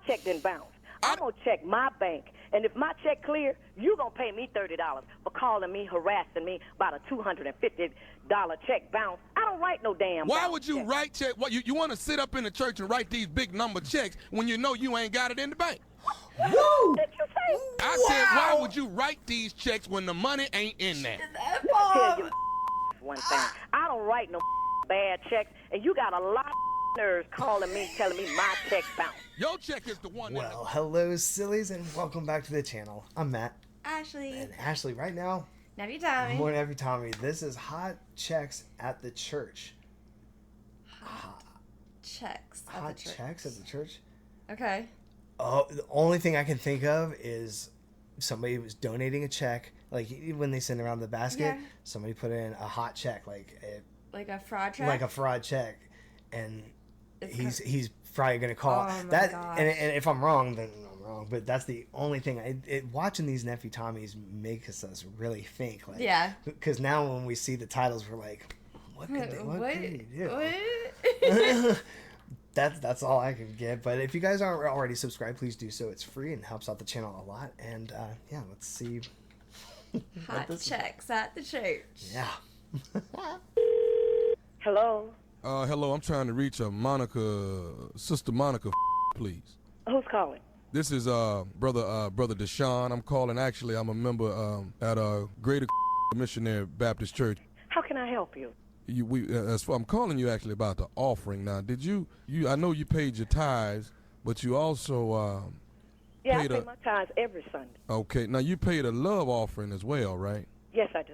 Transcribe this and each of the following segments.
check didn't bounce. I'm going to check my bank. And if my check clear, you going to pay me $30 for calling me, harassing me about a $250 check bounce. I don't write no damn Why would you check. write check? What, you want to sit up in the church and write these big number checks when you know you ain't got it in the bank? Woo! What did you say? I said, why would you write these checks when the money ain't in there? I'll tell you one thing. I don't write no bad checks, and you got a lot of nerves calling me, telling me my check bounced. Your check is the one Well, hello, sillies, and welcome back to the channel. I'm Matt. Ashley. And Ashley, right now, Nephew Tommy. more Nephew Tommy. This is Hot Checks at the Church. Checks at Hot the church. Checks at the Church? Okay. Oh, the only thing I can think of is somebody was donating a check. Like, when they send around the basket, Yeah. somebody put in a hot check, like a fraud check? like a fraud check. And It's he's probably going to call. Oh, my that. gosh. And if I'm wrong, then I'm wrong. But that's the only thing. Watching these Nephew Tommies makes us really think. Like, Yeah. Because now when we see the titles, we're like, what could he do? What? That's all I can get. But if you guys aren't already subscribed, please do so. It's free and helps out the channel a lot. And yeah, let's see. Hot checks at the church. Yeah. Hello? Hello, I'm trying to reach Sister Monica, please. Who's calling? This is brother Deshaun. I'm calling. Actually, I'm a member at Greater Missionary Baptist Church. How can I help you? I'm calling you actually about the offering. Now, did you? I know you paid your tithes, but you also Yeah, paid I pay my tithes every Sunday. Okay, now you paid a love offering as well, right? Yes, I do.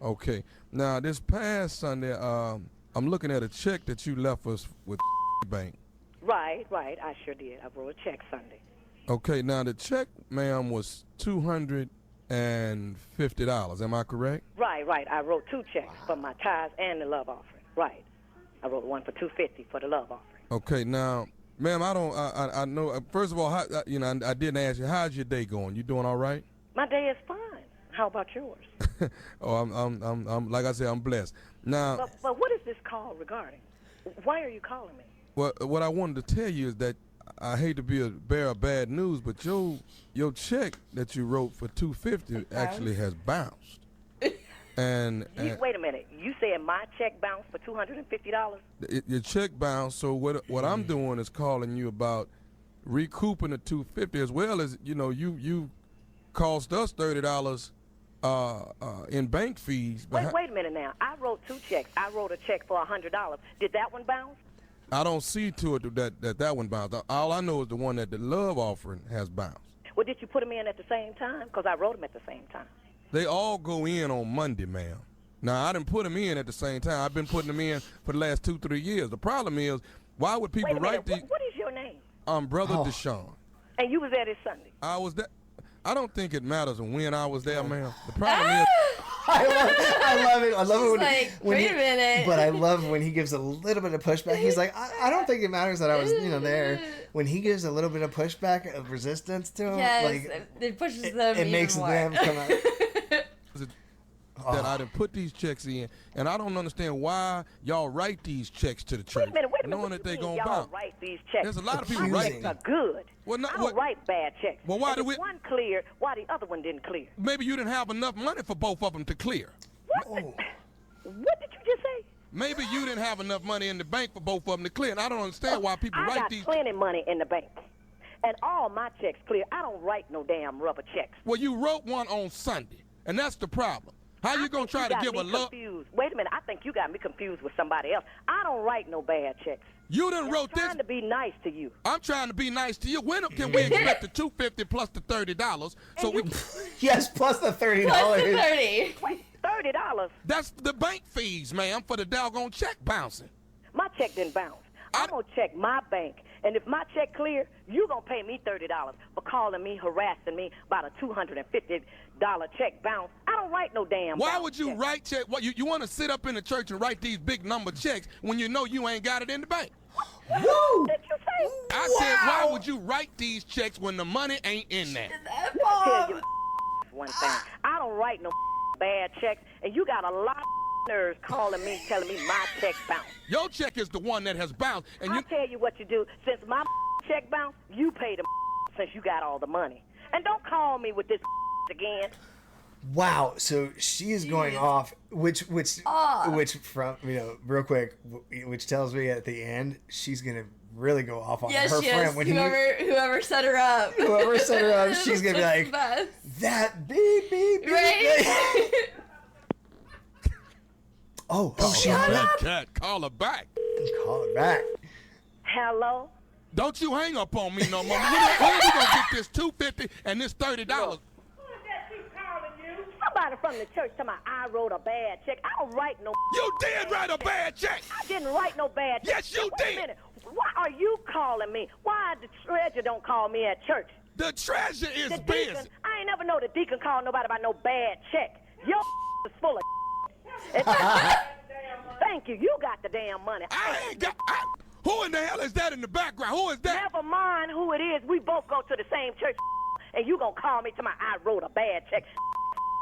Okay. Now this past Sunday, I'm looking at a check that you left us with bank. Right. I sure did. I wrote a check Sunday. Okay. Now the check, ma'am, was $250. Am I correct? Right. I wrote two checks for my tithes and the love offering. Right. I wrote one for $250 for the love offering. Okay. Now, ma'am, I know. First of all, I didn't ask you. How's your day going? You doing all right? My day is fine. How about yours? Oh, I'm like I said, I'm blessed. Now, But what is this call regarding? Why are you calling me? what I wanted to tell you is that I hate to be a bearer of bad news, but your check that you wrote for $250 actually has bounced. And Wait a minute. You said my check bounced for $250? Your check bounced. So what I'm doing is calling you about recouping the $250, as well as you cost us $30 in bank fees. Wait a minute now. I wrote two checks. I wrote a check for $100. Did that one bounce? I don't see to it that one bounced. All I know is the one that the love offering has bounced. Well, did you put them in at the same time? Because I wrote them at the same time. They all go in on Monday, ma'am. Now, I didn't put them in at the same time. I've been putting them in for the last 2-3 years. The problem is, why would people write these? What is your name? I'm Brother Deshaun. And you was there this Sunday? I was there. I don't think it matters when I was there, ma'am. The problem is, I love it. I love it when wait a minute. But I love when he gives a little bit of pushback. He's like, I don't think it matters that I was, there. When he gives a little bit of pushback of resistance to him, Yes, like it pushes them. it makes more. them come out. that I done put these checks in, and I don't understand why y'all write these checks to the church, Wait a minute. knowing that they gonna y'all bounce. write these checks? There's a lot of people My writing. checks are good. Well, I don't write bad checks. Well, why and do if we? one cleared, why the other one didn't clear? Maybe you didn't have enough money for both of them to clear. What? What did you just say? Maybe you didn't have enough money in the bank for both of them to clear, and I don't understand why people I write got these. plenty money in the bank. And all my checks clear. I don't write no damn rubber checks. Well, you wrote one on Sunday, and that's the problem. How you gonna try to give a love? Wait a minute. I think you got me confused with somebody else. I don't write no bad checks. You done wrote this. I'm trying to be nice to you. I'm trying to be nice to you. When can we expect the $250 plus the $30? So we. Yes, plus the $30. Plus the 30. Wait, $30? That's the bank fees, ma'am, for the doggone check bouncing. My check didn't bounce. I'm going to check my bank. And if my check clear, you going to pay me $30 for calling me, harassing me about a $250 check bounce. I don't write no damn Why bounce would you check. write check? What you want to sit up in the church and write these big number checks when you know you ain't got it in the bank? Woo! Did you say? I said, why would you write these checks when the money ain't in there? I'll tell you one thing. I don't write no bad checks, and you got a lot of nerves calling me, telling me my check bounced. Your check is the one that has bounced, and I'll tell you what you do. Since my check bounce, you pay the since you got all the money. And don't call me with this again. Wow, so she is going off, which from real quick, which tells me at the end she's gonna really go off on her friend when whoever set her up. Whoever set her up, she's gonna be like, that beep beep beep. Right? oh, she hung up. Cat, call her back. Call her back. Hello. Don't you hang up on me no more. When are we gonna get this $250 and this $30? Somebody from the church told me I wrote a bad check. I don't write no. You did write a bad check. I didn't write no bad check. Yes, you did. Wait a minute. Why are you calling me? Why the treasurer don't call me at church? The treasure is The busy. deacon, I ain't never know the deacon called nobody about no bad check. Your is full of. Thank you. You got the damn money. I ain't got. Who in the hell is that in the background? Who is that? Never mind who it is. We both go to the same church, and you gonna call me to my I wrote a bad check.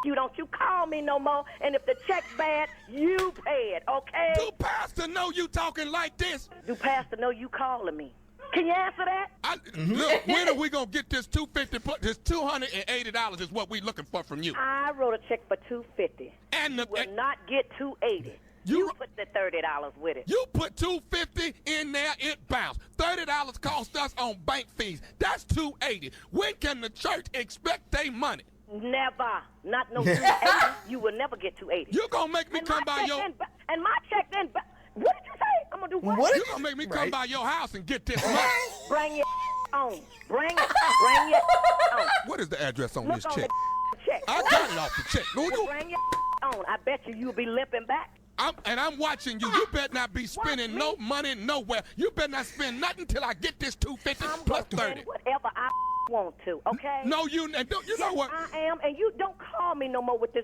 You don't you call me no more, and if the check's bad, you pay it, okay? Do pastor know you talking like this? Do pastor know you calling me? Can you answer that? Look, when are we gonna get this $250? This $280 is what we looking for from you. I wrote a check for $250. And will not get $280. You put the $30 with it. You put $250 in there, it bounced. $30 cost us on bank fees. That's $280. When can the church expect their money? Never. Not no $280. You will never get $280. You gonna make me come by your... And my check then... What did you say? I'm gonna do what? You gonna make me come by your house and get this money? Bring your on. Bring your on. What is the address on Look this on check? The check. I got it off the check. Bring your on. I bet you'll be limping back. I'm watching you. You better not be spending no money nowhere. You better not spend nothing till I get this $250 plus $30. Whatever I want to, okay? No, you know what? I am, and you don't call me no more with this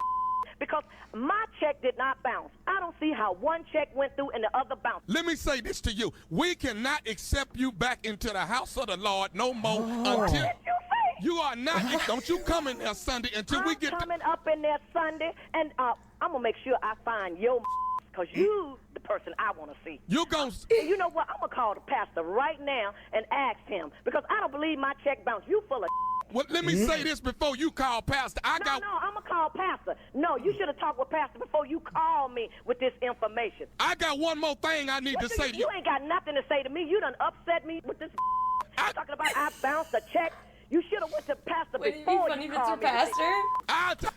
because my check did not bounce. I don't see how one check went through and the other bounced. Let me say this to you. We cannot accept you back into the house of the Lord no more until... What did you say? You are not. Don't you come in there Sunday until we get... I'm coming up in there Sunday, and I'm going to make sure I find your because you the person I want to see. You gon' And you know what? I'm going to call the pastor right now and ask him because I don't believe my check bounced. You full of Well, let me say this before you call pastor. No, I'm going to call pastor. No, you should have talked with pastor before you call me with this information. I got one more thing I need to say to you. You ain't got nothing to say to me. You done upset me with this talking about I bounced a check. You should have went to pastor before you called me. Pastor?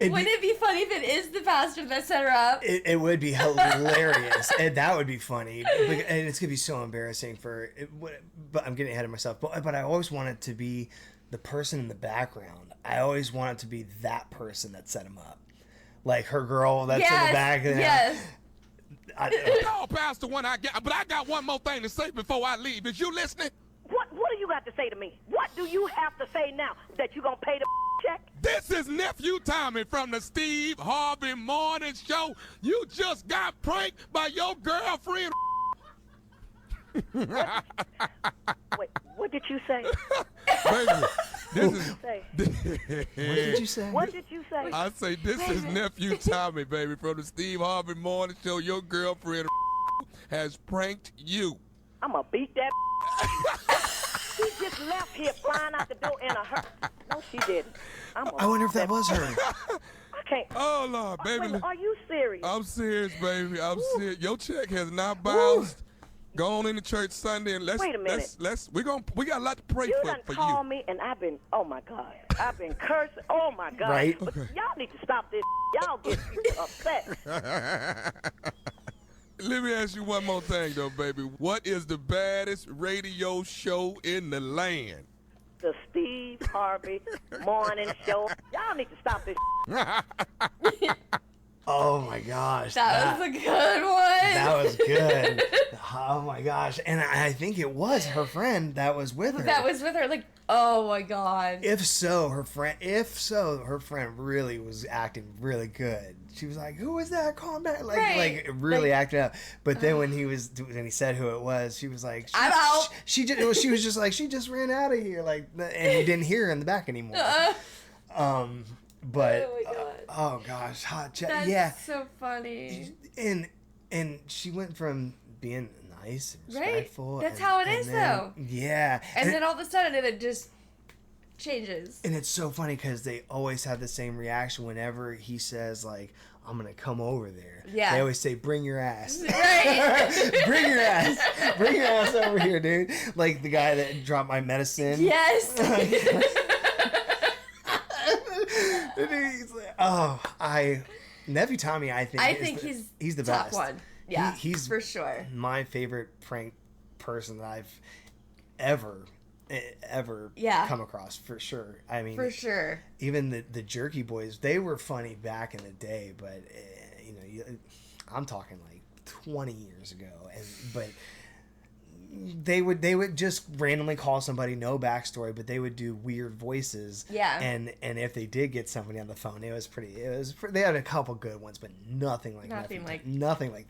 Wouldn't it be funny if it is the pastor that set her up? It would be hilarious. And that would be funny. And it's going to be so embarrassing but I'm getting ahead of myself. But I always want it to be the person in the background. I always want it to be that person that set him up. Like her girl that's in the back. Yes. Call pastor when I get... But I got one more thing to say before I leave. Is you listening? What do you got to say to me? What do you have to say now? That you going to pay the check? This is Nephew Tommy from the Steve Harvey Morning Show. You just got pranked by your girlfriend. Wait, what did you say? Baby, this is... What did you say? What did you say? I say this is Nephew Tommy, baby, from the Steve Harvey Morning Show. Your girlfriend has pranked you. I'm going to beat that. She just left here flying out the door in a hurry. No, she didn't. I wonder if that was her. I can't. Oh, Lord, baby. Are you serious? I'm serious, baby. I'm serious. Your check has not bounced. Go on in the church Sunday and let's... Wait a minute. We got a lot to pray you for you. You call me and I've been... Oh, my God. I've been cursing. Oh, my God. Right. But y'all need to stop this. Y'all get people upset. Let me ask you one more thing, though, baby. What is the baddest radio show in the land? The Steve Harvey Morning Show. Y'all need to stop this. Oh, my gosh. That was a good one. That was good. Oh, my gosh. And I think it was her friend that was with her. That was with her. Like, oh, my God. If so, her friend really was acting really good. She was like, "Who was that? Calm down!" Like really acting up. But then when he said who it was, she was like, "I'm out." She was just like, she just ran out of here, and you didn't hear her in the back anymore. But oh my God. Oh gosh, hot chat. That's yeah, so funny. And she went from being nice and Right. respectful. That's how it is, though. Yeah. And then all of a sudden it just changes. And it's so funny because they always have the same reaction whenever he says, like, I'm going to come over there. Yeah. They always say, bring your ass. Right. Bring your ass. Bring your ass over here, dude. Like the guy that dropped my medicine. Yes. He's like, Nephew Tommy, I think he's the top best. one. Yeah, he's for sure. My favorite prank person that I've ever come across, for sure. I mean, For sure. even the Jerky Boys, they were funny back in the day, but I'm talking like 20 years ago, but they would just randomly call somebody, no backstory, but they would do weird voices. Yeah. And if they did get somebody on the phone, they had a couple good ones, but nothing like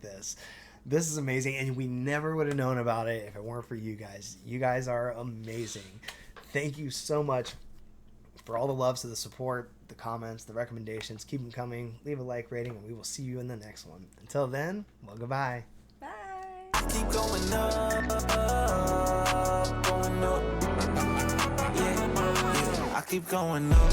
this. This is amazing, and we never would have known about it if it weren't for you guys. You guys are amazing. Thank you so much for all the loves, the support, the comments, the recommendations. Keep them coming. Leave a like, rating, and we will see you in the next one. Until then, well, goodbye. Bye. Keep going up, going up. Yeah, I keep going up.